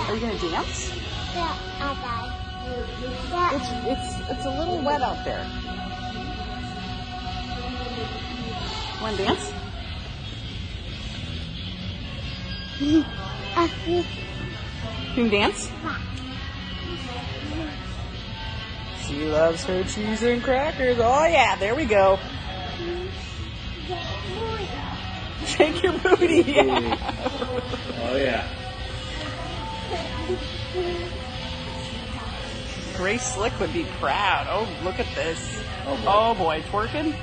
Are you gonna dance? It's a little wet out there. Want to dance? You can dance? She loves her cheese and crackers. Oh yeah, there we go. Shake your booty. Yeah. Oh yeah. Grace Slick would be proud. Oh, look at this. Oh boy. Oh boy, twerking.